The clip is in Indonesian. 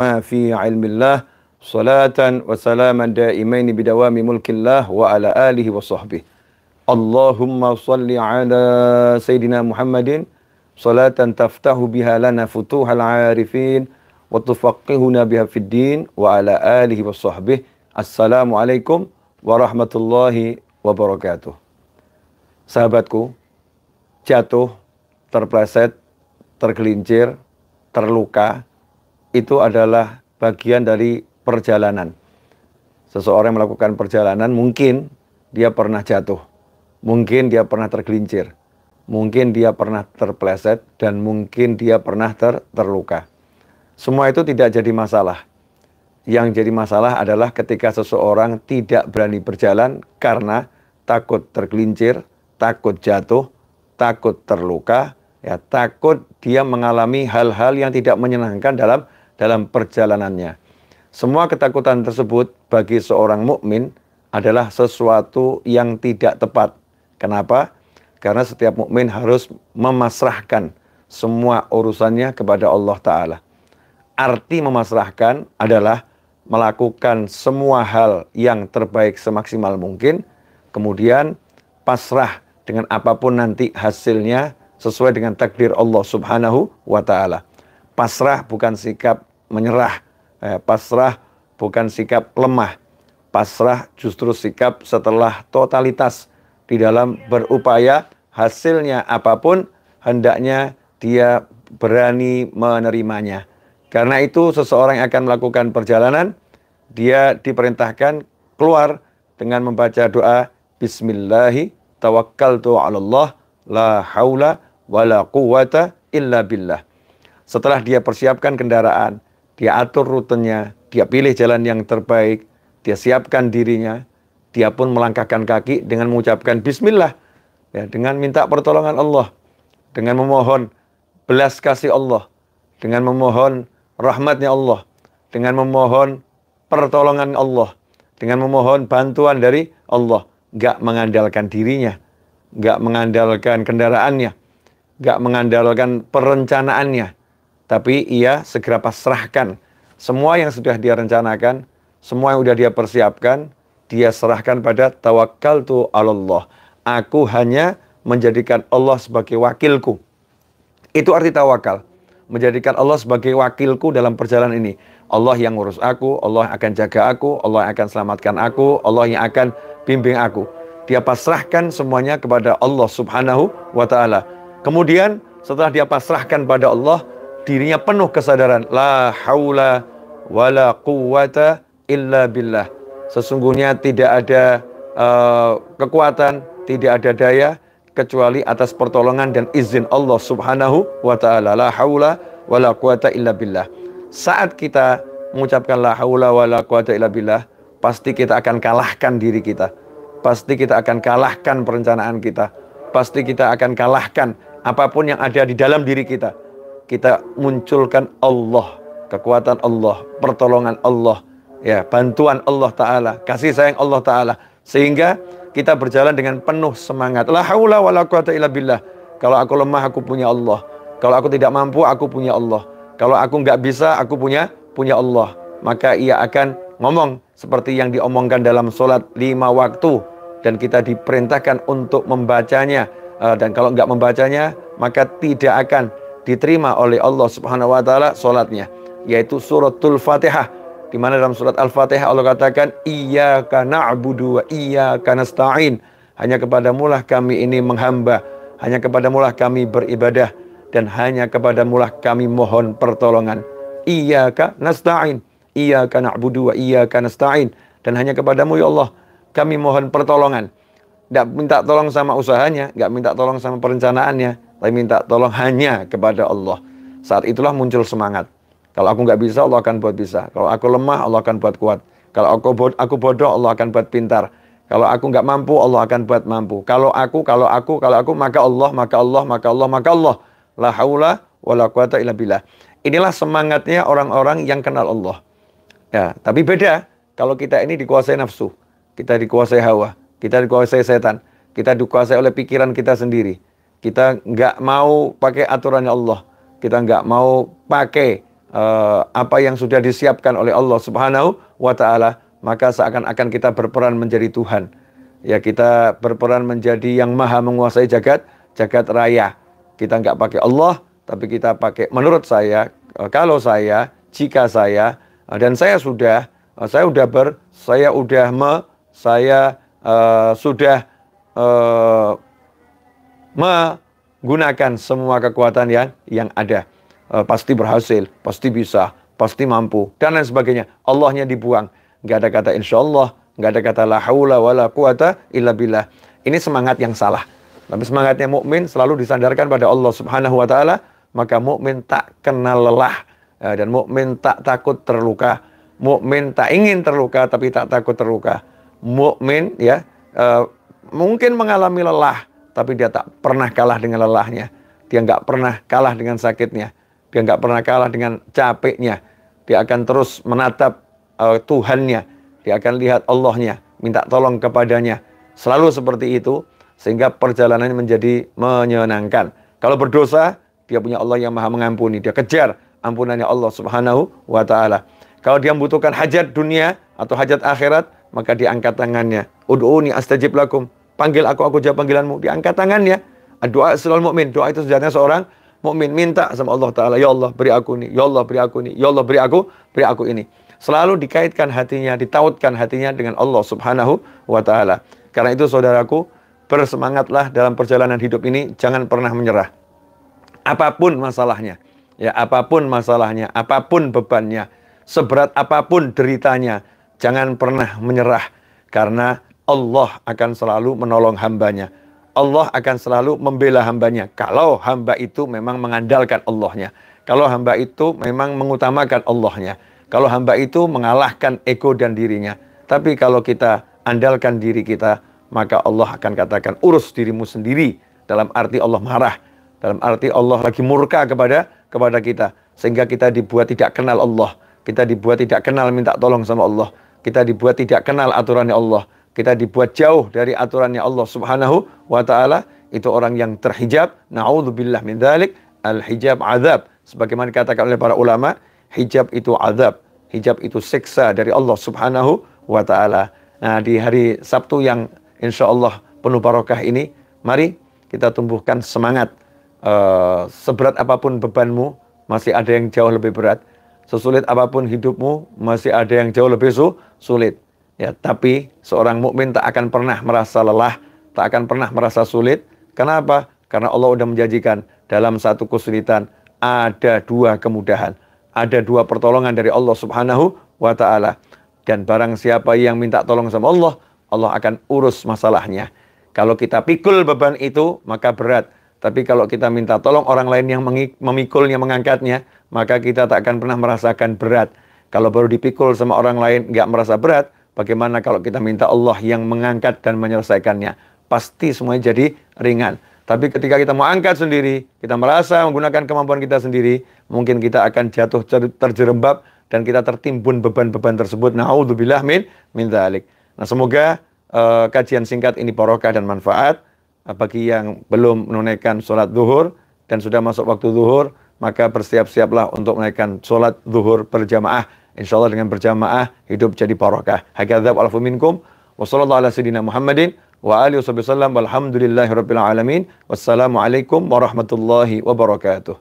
fi ilmillah salatan wa salaman daimaini bidawami mulkillah wa ala alihi wa sahbihi. Allahumma salli ala Sayyidina Muhammadin salatan taftahu biha lana futuhal arifin wa tufaqihuna biha fid din wa ala alihi wa sahbihi. Assalamualaikum warahmatullahi wabarakatuh. Sahabatku, jatuh, terpleset, tergelincir, terluka, itu adalah bagian dari perjalanan. Seseorang melakukan perjalanan, mungkin dia pernah jatuh, mungkin dia pernah tergelincir, mungkin dia pernah terpleset, dan mungkin dia pernah terluka. Semua itu tidak jadi masalah. Yang jadi masalah adalah ketika seseorang tidak berani berjalan karena takut tergelincir, takut jatuh, takut terluka, ya, takut dia mengalami hal-hal yang tidak menyenangkan dalam perjalanannya. Semua ketakutan tersebut bagi seorang mukmin adalah sesuatu yang tidak tepat. Kenapa? Karena setiap mukmin harus memasrahkan semua urusannya kepada Allah Ta'ala. Arti memasrahkan adalah melakukan semua hal yang terbaik semaksimal mungkin, kemudian pasrah dengan apapun nanti hasilnya sesuai dengan takdir Allah Subhanahu wa Ta'ala. Pasrah bukan sikap menyerah, pasrah bukan sikap lemah, pasrah justru sikap setelah totalitas di dalam berupaya hasilnya apapun hendaknya dia berani menerimanya. Karena itu seseorang yang akan melakukan perjalanan, dia diperintahkan keluar dengan membaca doa Bismillahi tawakkaltu 'alallah la haula wala quwwata illa billah. Setelah dia persiapkan kendaraan, dia atur rutenya, dia pilih jalan yang terbaik, dia siapkan dirinya, dia pun melangkahkan kaki dengan mengucapkan Bismillah, ya, dengan minta pertolongan Allah, dengan memohon belas kasih Allah, dengan memohon rahmatnya Allah, dengan memohon pertolongan Allah, dengan memohon bantuan dari Allah. Gak mengandalkan dirinya, gak mengandalkan kendaraannya, gak mengandalkan perencanaannya, tapi ia segera pasrahkan semua yang sudah dia rencanakan, semua yang sudah dia persiapkan, dia serahkan pada tawakkaltu 'alallah. Aku hanya menjadikan Allah sebagai wakilku. Itu arti tawakal. Menjadikan Allah sebagai wakilku dalam perjalanan ini. Allah yang ngurus aku, Allah yang akan jaga aku, Allah yang akan selamatkan aku, Allah yang akan bimbing aku. Dia pasrahkan semuanya kepada Allah Subhanahu wa Ta'ala. Kemudian setelah dia pasrahkan pada Allah, dirinya penuh kesadaran, la haula wala quwwata illa billah. Sesungguhnya tidak ada kekuatan, tidak ada daya kecuali atas pertolongan dan izin Allah Subhanahu wa Ta'ala. La haula wala quwwata illa billah. Saat kita mengucapkan la haula wala quwwata illa billah, pasti kita akan kalahkan diri kita. Pasti kita akan kalahkan perencanaan kita. Pasti kita akan kalahkan apapun yang ada di dalam diri kita. Kita munculkan Allah, kekuatan Allah, pertolongan Allah, ya, bantuan Allah Ta'ala, kasih sayang Allah Ta'ala, sehingga kita berjalan dengan penuh semangat. La haula wala quwwata illa billah. Kalau aku lemah, aku punya Allah. Kalau aku tidak mampu, aku punya Allah. Kalau aku nggak bisa, aku punya Allah. Maka ia akan ngomong seperti yang diomongkan dalam sholat 5 waktu, dan kita diperintahkan untuk membacanya. Dan kalau nggak membacanya, maka tidak akan diterima oleh Allah Subhanahu wa Ta'ala sholatnya, yaitu suratul Fatihah, di mana dalam surat Al-Fatihah Allah katakan iyyaka na'budu wa iyyaka nasta'in. Hanya kepadamulah kami ini menghamba, hanya kepadamulah kami beribadah, dan hanya kepadamulah kami mohon pertolongan. Iyyaka nasta'in, iyyaka na'budu wa iyyaka nasta'in, dan hanya kepadamu ya Allah kami mohon pertolongan. Tidak minta tolong sama usahanya, nggak minta tolong sama perencanaannya, tapi minta tolong hanya kepada Allah. Saat itulah muncul semangat. Kalau aku nggak bisa, Allah akan buat bisa. Kalau aku lemah, Allah akan buat kuat. Kalau aku bodoh, Allah akan buat pintar. Kalau aku nggak mampu, Allah akan buat mampu. Kalau aku, maka Allah. La haula wala quwata illa billah. Inilah semangatnya orang-orang yang kenal Allah. Ya, tapi beda kalau kita ini dikuasai nafsu, kita dikuasai hawa, kita dikuasai setan, kita dikuasai oleh pikiran kita sendiri. Kita nggak mau pakai aturannya Allah. Kita nggak mau pakai apa yang sudah disiapkan oleh Allah Subhanahu wa taala, maka seakan-akan kita berperan menjadi Tuhan. Ya, kita berperan menjadi yang maha menguasai jagat raya. Kita nggak pakai Allah, tapi kita pakai menurut saya, kalau saya, jika saya, dan saya sudah menggunakan semua kekuatan yang ada. Pasti berhasil, pasti bisa, pasti mampu, dan lain sebagainya. Allahnya dibuang. Nggak ada kata insya Allah, nggak ada kata la haula wala quwata illa billah. Ini semangat yang salah. Tapi semangatnya mukmin selalu disandarkan pada Allah Subhanahu wa taala, maka mukmin tak kenal lelah, dan mukmin tak takut terluka. Mukmin tak ingin terluka tapi tak takut terluka. Mukmin mungkin mengalami lelah, tapi dia tak pernah kalah dengan lelahnya. Dia nggak pernah kalah dengan sakitnya. Dia nggak pernah kalah dengan capeknya. Dia akan terus menatap Tuhannya. Dia akan lihat Allahnya, minta tolong kepadanya. Selalu seperti itu, sehingga perjalanannya menjadi menyenangkan. Kalau berdosa, dia punya Allah yang maha mengampuni. Dia kejar ampunannya Allah Subhanahu wa ta'ala. Kalau dia membutuhkan hajat dunia atau hajat akhirat, maka diangkat tangannya. Ud'uni astajib lakum. Panggil aku jawab panggilanmu. Diangkat tangannya. Doa selalu mukmin. Doa itu senjatanya seorang mukmin. Minta sama Allah Ta'ala. Ya Allah, beri aku ini. Ya Allah, beri aku ini. Ya Allah, beri aku ini. Selalu dikaitkan hatinya, ditautkan hatinya dengan Allah Subhanahu wa ta'ala. Karena itu saudaraku, bersemangatlah dalam perjalanan hidup ini. Jangan pernah menyerah. Apapun masalahnya. Ya, apapun masalahnya. Apapun bebannya. Seberat apapun deritanya. Jangan pernah menyerah. Karena Allah akan selalu menolong hambanya. Allah akan selalu membela hambanya. Kalau hamba itu memang mengandalkan Allahnya. Kalau hamba itu memang mengutamakan Allahnya. Kalau hamba itu mengalahkan ego dan dirinya. Tapi kalau kita andalkan diri kita, maka Allah akan katakan, urus dirimu sendiri. Dalam arti Allah marah. Dalam arti Allah lagi murka kepada kita. Sehingga kita dibuat tidak kenal Allah. Kita dibuat tidak kenal minta tolong sama Allah. Kita dibuat tidak kenal aturannya Allah. Kita dibuat jauh dari aturannya Allah Subhanahu wa ta'ala. Itu orang yang terhijab. Na'udzubillah min dzalik. Al-hijab azab. Sebagaimana dikatakan oleh para ulama, hijab itu azab. Hijab itu siksa dari Allah Subhanahu wa ta'ala. Nah, di hari Sabtu yang insya Allah penuh barokah ini, mari kita tumbuhkan semangat. Seberat apapun bebanmu, masih ada yang jauh lebih berat. Sesulit apapun hidupmu, masih ada yang jauh lebih sulit. Ya, tapi seorang mukmin tak akan pernah merasa lelah, tak akan pernah merasa sulit. Kenapa? Karena Allah sudah menjanjikan dalam satu kesulitan ada dua kemudahan, ada dua pertolongan dari Allah Subhanahu wa ta'ala. Dan barang siapa yang minta tolong sama Allah, Allah akan urus masalahnya. Kalau kita pikul beban itu, maka berat. Tapi kalau kita minta tolong orang lain yang memikulnya, mengangkatnya, maka kita tak akan pernah merasakan berat. Kalau baru dipikul sama orang lain nggak merasa berat, bagaimana kalau kita minta Allah yang mengangkat dan menyelesaikannya? Pasti semuanya jadi ringan. Tapi ketika kita mau angkat sendiri, kita merasa menggunakan kemampuan kita sendiri, mungkin kita akan jatuh terjerembab dan kita tertimbun beban-beban tersebut. Na'udzubillah min dzalik. Nah, semoga kajian singkat ini barokah dan manfaat. Bagi yang belum menunaikan sholat zuhur dan sudah masuk waktu zuhur, maka bersiap-siaplah untuk menaikkan sholat zuhur berjamaah. Insya Allah dengan berjamaah hidup jadi barokah. Hakadzab alfu minkum. Wa sallallahu ala sayyidina Muhammadin wa alihi wasallam. Walhamdulillahi rabbil alamin. Wassalamualaikum warahmatullahi wabarakatuh.